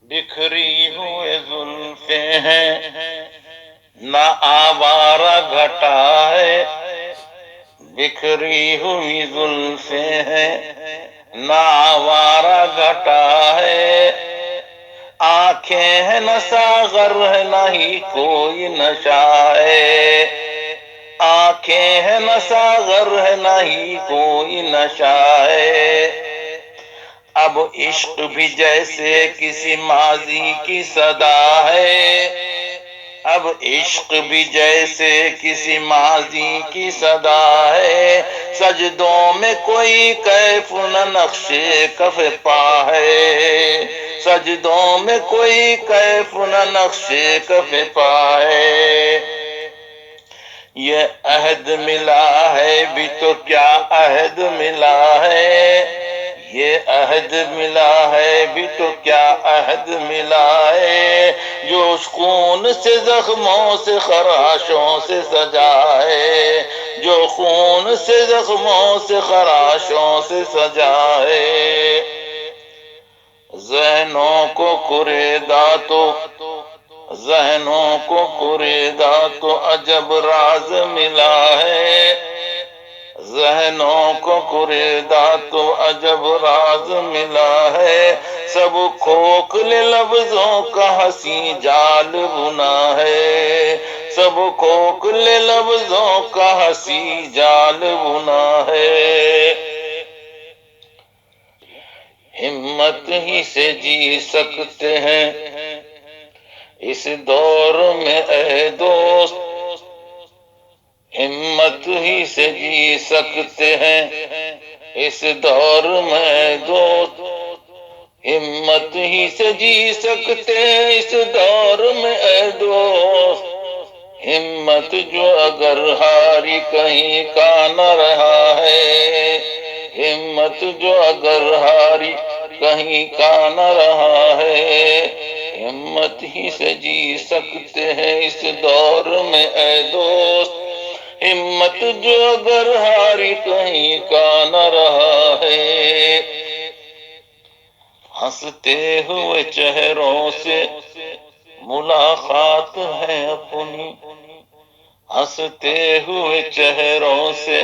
بکھری ہوئے زلفیں ہیں نہ آوارہ گھٹا ہے، بکھری ہوئی زلفیں ہیں نہ آوارہ گھٹا ہے، آنکھیں ہیں نہ ساغر ہے نہ ہی کوئی نشہ ہے، آنکھیں ہیں نہ ساغر ہے نہ ہی کوئی نشہ ہے، اب عشق بھی جیسے کسی ماضی کی صدا ہے، اب عشق بھی جیسے کسی ماضی کی صدا ہے، سجدوں میں کوئی کیف نہ نقش کف پا ہے، سجدوں میں کوئی کیف نہ نقش کف پا ہے، یہ عہد ملا ہے بھی تو کیا عہد ملا ہے، یہ عہد ملا ہے بھی تو کیا عہد ملا ہے، جو اس خون سے زخموں سے خراشوں سے سجا ہے، جو خون سے زخموں سے خراشوں سے سجا ہے، ذہنوں کو کریدا تو ذہنوں کو کریدا تو عجب راز ملا ہے، ذہنوں کو کریدا تو عجب راز ملا ہے، سب کھوکھلے لفظوں کا ہنسی جال بنا ہے، سب کھوکھلے لفظوں کا ہنسی جال بنا ہے، ہمت ہی سے جی سکتے ہیں اس دور میں اے دوست، ہمت ہی سے جی سکتے ہیں اس دور میں دوست، ہمت ہی سے جی سکتے ہیں اس دور میں اے دوست، ہمت جو اگر ہاری کہیں کا نہ رہا ہے، ہمت جو اگر ہاری کہیں کا نہ رہا ہے، ہمت ہی سے جی سکتے ہیں اس دور میں اے دوست، ہمت جو اگر ہاری کہیں کا نہ رہا ہے، ہنستے ہوئے چہروں سے ملاقات ہے اپنی، ہنستے ہوئے چہروں سے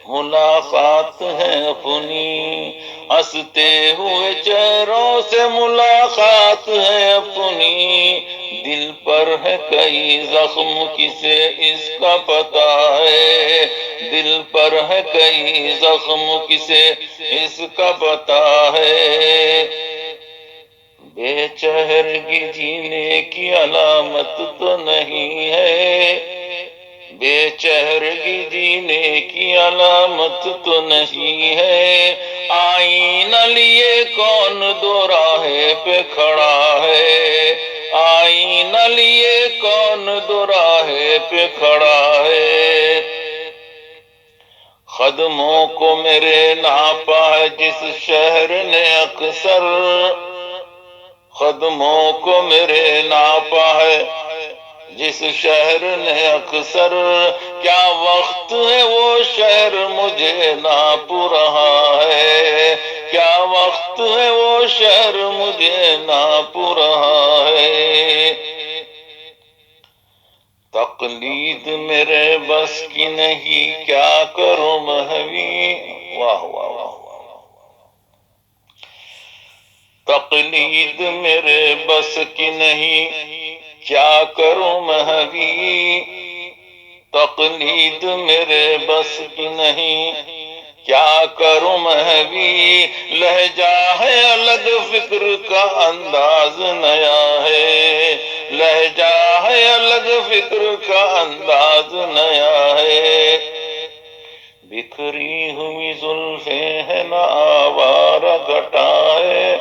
ملاقات ہے اپنی، ہنستے ہوئے چہروں سے ملاقات ہے اپنی، دل پر ہے کئی زخم کسے اس کا پتہ ہے، دل پر ہے کئی زخم کسے اس کا پتہ ہے، بے چہرگی جینے کی علامت تو نہیں ہے، بے چہرگی جینے کی علامت تو نہیں ہے، آئینہ لیے کون دو راہے پہ کھڑا ہے، آئینہ لیے کون دو راہے پہ کھڑا ہے، قدموں کو میرے ناپا ہے جس شہر نے اکثر، قدموں کو میرے ناپا ہے جس شہر نے اکثر، کیا وقت ہے وہ شہر مجھے ناپ رہا ہے، کیا وقت ہے وہ شہر مجھے ناپ رہا ہے، تقلید میرے بس کی نہیں کیا کروں محوی، واہ واہ واہ، تقلید میرے بس کی نہیں کیا کروں محوی، تقلید میرے بس کی نہیں کیا کروں محوی، لہجہ ہے الگ فکر کا انداز نیا ہے، لہجہ ہے الگ فکر کا انداز نیا ہے، بکھری ہوئی زلفیں ہیں نہ آوارہ گھٹا ہے،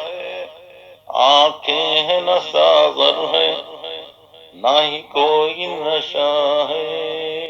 آنکھیں ہیں نہ ساغر ہے نہ ہی کوئی نشہ ہے۔